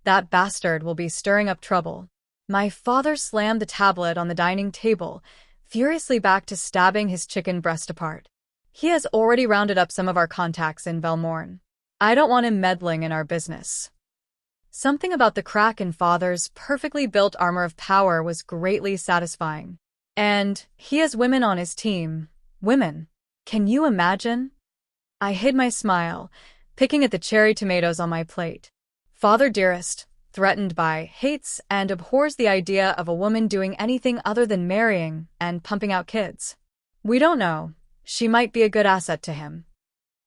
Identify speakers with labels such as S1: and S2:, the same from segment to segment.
S1: That bastard will be stirring up trouble. My father slammed the tablet on the dining table, furiously back to stabbing his chicken breast apart. He has already rounded up some of our contacts in Velmorne. I don't want him meddling in our business. Something about the crack in Father's perfectly built armor of power was greatly satisfying. And he has women on his team. Women. Can you imagine? I hid my smile, picking at the cherry tomatoes on my plate. Father dearest, threatened by, hates and abhors the idea of a woman doing anything other than marrying and pumping out kids. We don't know. She might be a good asset to him.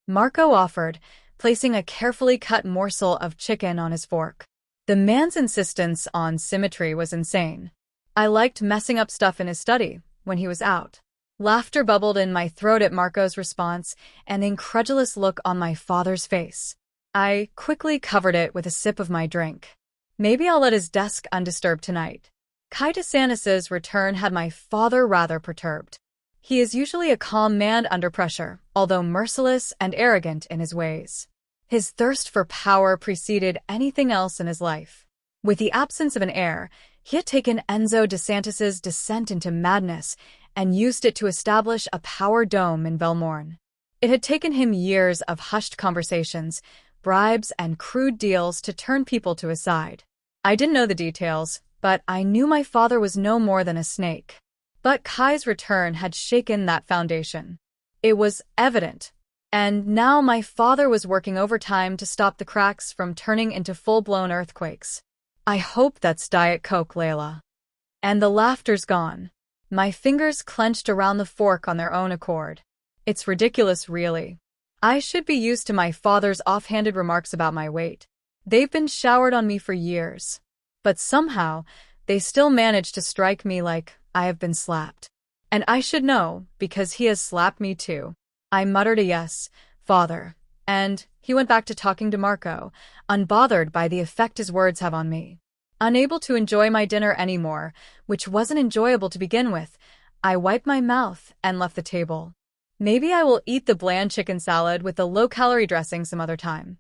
S1: Marco offered, placing a carefully cut morsel of chicken on his fork. The man's insistence on symmetry was insane. I liked messing up stuff in his study when he was out. Laughter bubbled in my throat at Marco's response, an incredulous look on my father's face. I quickly covered it with a sip of my drink. Maybe I'll let his desk undisturbed tonight. Kai DeSantis's return had my father rather perturbed. He is usually a calm man under pressure, although merciless and arrogant in his ways. His thirst for power preceded anything else in his life. With the absence of an heir, he had taken Enzo DeSantis's descent into madness and used it to establish a power dome in Velmorne. It had taken him years of hushed conversations, bribes, and crude deals to turn people to his side. I didn't know the details, but I knew my father was no more than a snake. But Kai's return had shaken that foundation. It was evident. And now my father was working overtime to stop the cracks from turning into full-blown earthquakes. I hope that's Diet Coke, Leyla. And the laughter's gone. My fingers clenched around the fork on their own accord. It's ridiculous, really. I should be used to my father's offhanded remarks about my weight. They've been showered on me for years. But somehow, they still manage to strike me like I have been slapped. And I should know, because he has slapped me too. I muttered a yes, father, and he went back to talking to Marco, unbothered by the effect his words have on me. Unable to enjoy my dinner anymore, which wasn't enjoyable to begin with, I wiped my mouth and left the table. Maybe I will eat the bland chicken salad with the low-calorie dressing some other time.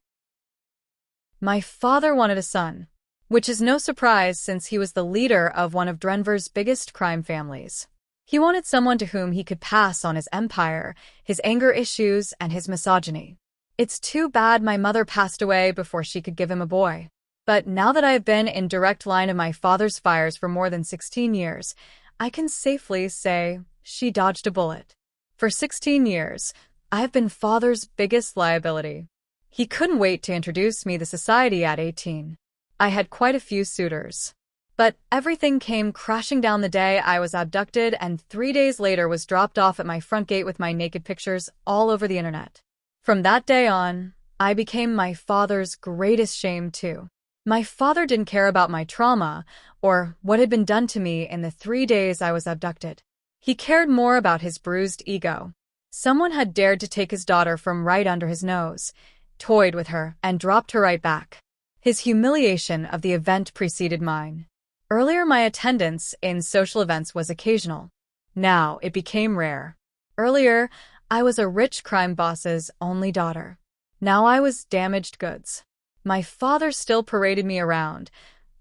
S1: My father wanted a son, which is no surprise since he was the leader of one of Denver's biggest crime families. He wanted someone to whom he could pass on his empire, his anger issues, and his misogyny. It's too bad my mother passed away before she could give him a boy. But now that I have been in direct line of my father's fires for more than 16 years, I can safely say she dodged a bullet. For 16 years, I have been father's biggest liability. He couldn't wait to introduce me to society at 18. I had quite a few suitors. But everything came crashing down the day I was abducted and 3 days later was dropped off at my front gate with my naked pictures all over the internet. From that day on, I became my father's greatest shame too. My father didn't care about my trauma or what had been done to me in the 3 days I was abducted. He cared more about his bruised ego. Someone had dared to take his daughter from right under his nose, toyed with her, and dropped her right back. His humiliation of the event preceded mine. Earlier, my attendance in social events was occasional. Now, it became rare. Earlier, I was a rich crime boss's only daughter. Now I was damaged goods. My father still paraded me around,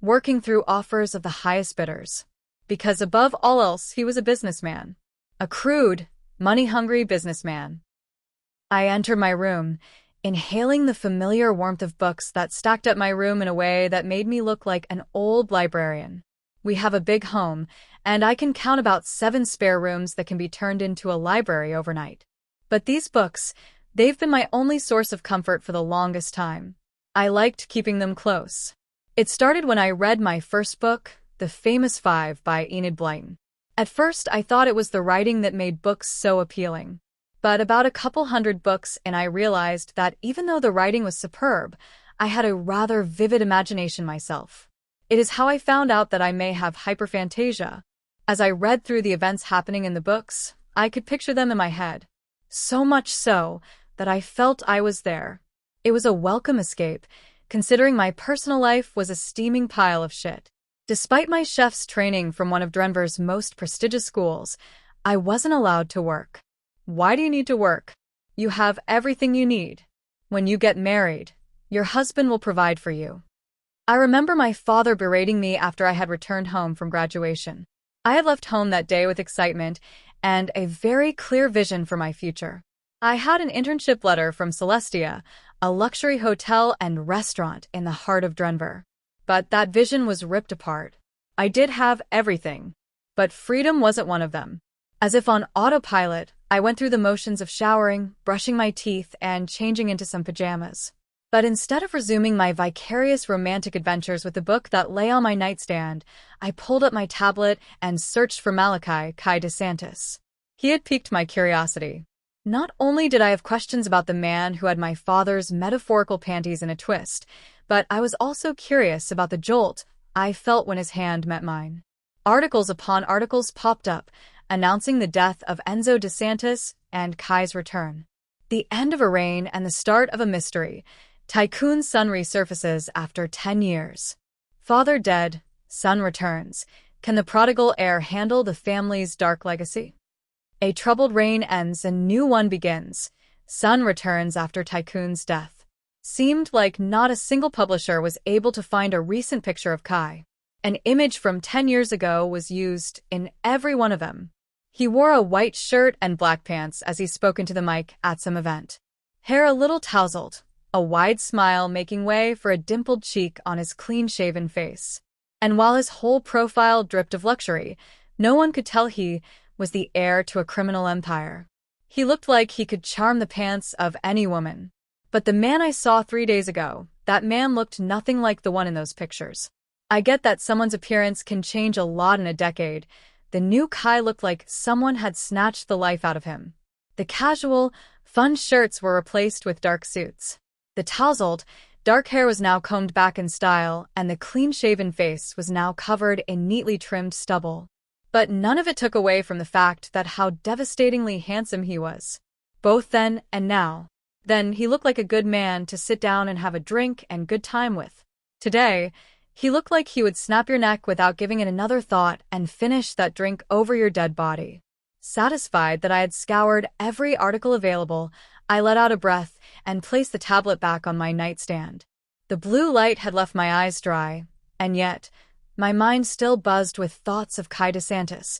S1: working through offers of the highest bidders. Because above all else, he was a businessman. A crude, money-hungry businessman. I entered my room, inhaling the familiar warmth of books that stacked up my room in a way that made me look like an old librarian. We have a big home, and I can count about 7 spare rooms that can be turned into a library overnight. But these books, they've been my only source of comfort for the longest time. I liked keeping them close. It started when I read my first book, The Famous Five by Enid Blyton. At first, I thought it was the writing that made books so appealing. But about a couple hundred books and I realized that even though the writing was superb, I had a rather vivid imagination myself. It is how I found out that I may have hyperphantasia. As I read through the events happening in the books, I could picture them in my head. So much so that I felt I was there. It was a welcome escape, considering my personal life was a steaming pile of shit. Despite my chef's training from one of Denver's most prestigious schools, I wasn't allowed to work. Why do you need to work? You have everything you need. When you get married, your husband will provide for you. I remember my father berating me after I had returned home from graduation. I had left home that day with excitement and a very clear vision for my future. I had an internship letter from Celestia, a luxury hotel and restaurant in the heart of Denver. But that vision was ripped apart. I did have everything, but freedom wasn't one of them. As if on autopilot, I went through the motions of showering, brushing my teeth, and changing into some pajamas. But instead of resuming my vicarious romantic adventures with the book that lay on my nightstand, I pulled up my tablet and searched for Malachi Kai DeSantis. He had piqued my curiosity. Not only did I have questions about the man who had my father's metaphorical panties in a twist, but I was also curious about the jolt I felt when his hand met mine. Articles upon articles popped up, announcing the death of Enzo DeSantis and Kai's return. The end of a reign and the start of a mystery. Tycoon's son resurfaces after 10 years. Father dead, son returns. Can the prodigal heir handle the family's dark legacy? A troubled reign ends and new one begins. Son returns after Tycoon's death. Seemed like not a single publisher was able to find a recent picture of Kai. An image from 10 years ago was used in every one of them. He wore a white shirt and black pants as he spoke into the mic at some event. Hair a little tousled, a wide smile making way for a dimpled cheek on his clean-shaven face. And while his whole profile dripped of luxury, no one could tell he was the heir to a criminal empire. He looked like he could charm the pants of any woman. But the man I saw 3 days ago, that man looked nothing like the one in those pictures. I get that someone's appearance can change a lot in a decade. The new Kai looked like someone had snatched the life out of him. The casual, fun shirts were replaced with dark suits. The tousled, dark hair was now combed back in style, and the clean-shaven face was now covered in neatly trimmed stubble. But none of it took away from the fact that how devastatingly handsome he was. Both then and now. Then he looked like a good man to sit down and have a drink and good time with. Today, he looked like he would snap your neck without giving it another thought and finish that drink over your dead body. Satisfied that I had scoured every article available, I let out a breath and placed the tablet back on my nightstand. The blue light had left my eyes dry, and yet, my mind still buzzed with thoughts of Kai DeSantis,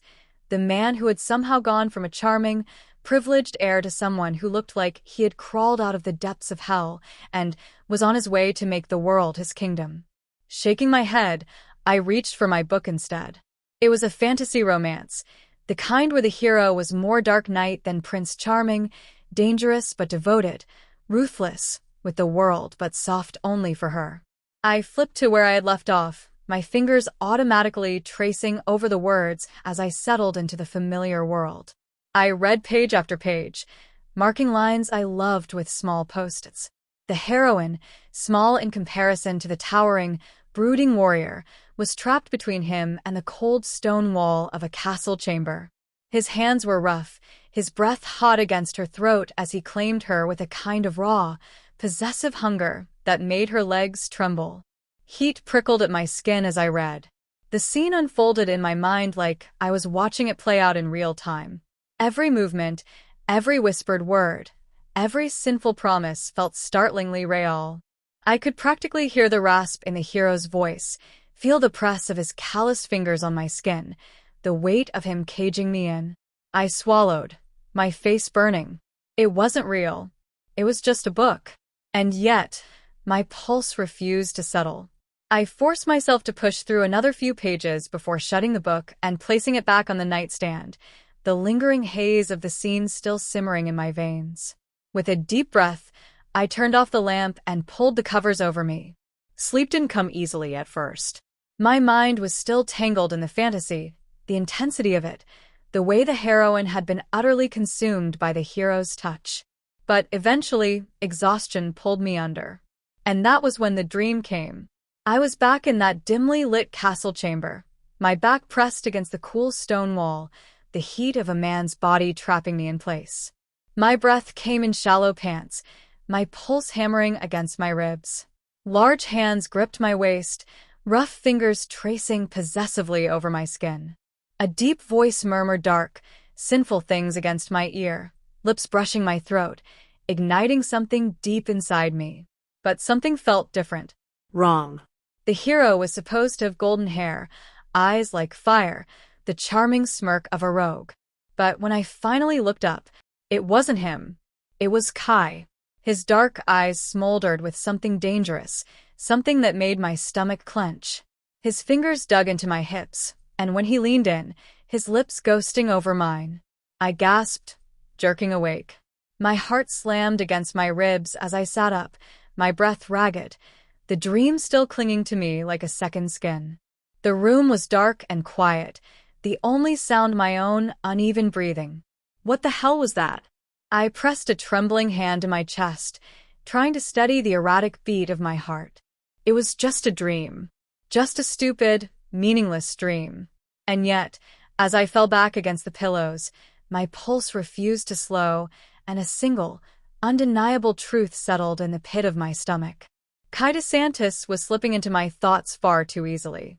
S1: the man who had somehow gone from a charming, privileged heir to someone who looked like he had crawled out of the depths of hell and was on his way to make the world his kingdom. Shaking my head, I reached for my book instead. It was a fantasy romance, the kind where the hero was more Dark Knight than Prince Charming, dangerous but devoted, ruthless with the world but soft only for her. I flipped to where I had left off, my fingers automatically tracing over the words as I settled into the familiar world. I read page after page, marking lines I loved with small post-its. The heroine, small in comparison to the towering, brooding warrior, was trapped between him and the cold stone wall of a castle chamber. His hands were rough, his breath hot against her throat as he claimed her with a kind of raw, possessive hunger that made her legs tremble. Heat prickled at my skin as I read. The scene unfolded in my mind like I was watching it play out in real time. Every movement, every whispered word, every sinful promise felt startlingly real. I could practically hear the rasp in the hero's voice, feel the press of his calloused fingers on my skin, the weight of him caging me in. I swallowed, my face burning. It wasn't real. It was just a book. And yet, my pulse refused to settle. I forced myself to push through another few pages before shutting the book and placing it back on the nightstand, the lingering haze of the scene still simmering in my veins. With a deep breath, I turned off the lamp and pulled the covers over me. Sleep didn't come easily at first. My mind was still tangled in the fantasy, the intensity of it, the way the heroine had been utterly consumed by the hero's touch. But eventually, exhaustion pulled me under. And that was when the dream came. I was back in that dimly lit castle chamber, my back pressed against the cool stone wall, the heat of a man's body trapping me in place. My breath came in shallow pants, my pulse hammering against my ribs. Large hands gripped my waist, rough fingers tracing possessively over my skin. A deep voice murmured dark, sinful things against my ear, lips brushing my throat, igniting something deep inside me. But something felt different.
S2: Wrong.
S1: The hero was supposed to have golden hair, eyes like fire, the charming smirk of a rogue. But when I finally looked up, it wasn't him. It was Kai. His dark eyes smoldered with something dangerous, something that made my stomach clench. His fingers dug into my hips, and when he leaned in, his lips ghosting over mine. I gasped, jerking awake. My heart slammed against my ribs as I sat up, my breath ragged, the dream still clinging to me like a second skin. The room was dark and quiet, the only sound my own uneven breathing. What the hell was that? I pressed a trembling hand to my chest, trying to steady the erratic beat of my heart. It was just a dream. Just a stupid, meaningless dream. And yet, as I fell back against the pillows, my pulse refused to slow, and a single, undeniable truth settled in the pit of my stomach. Kai DeSantis was slipping into my thoughts far too easily.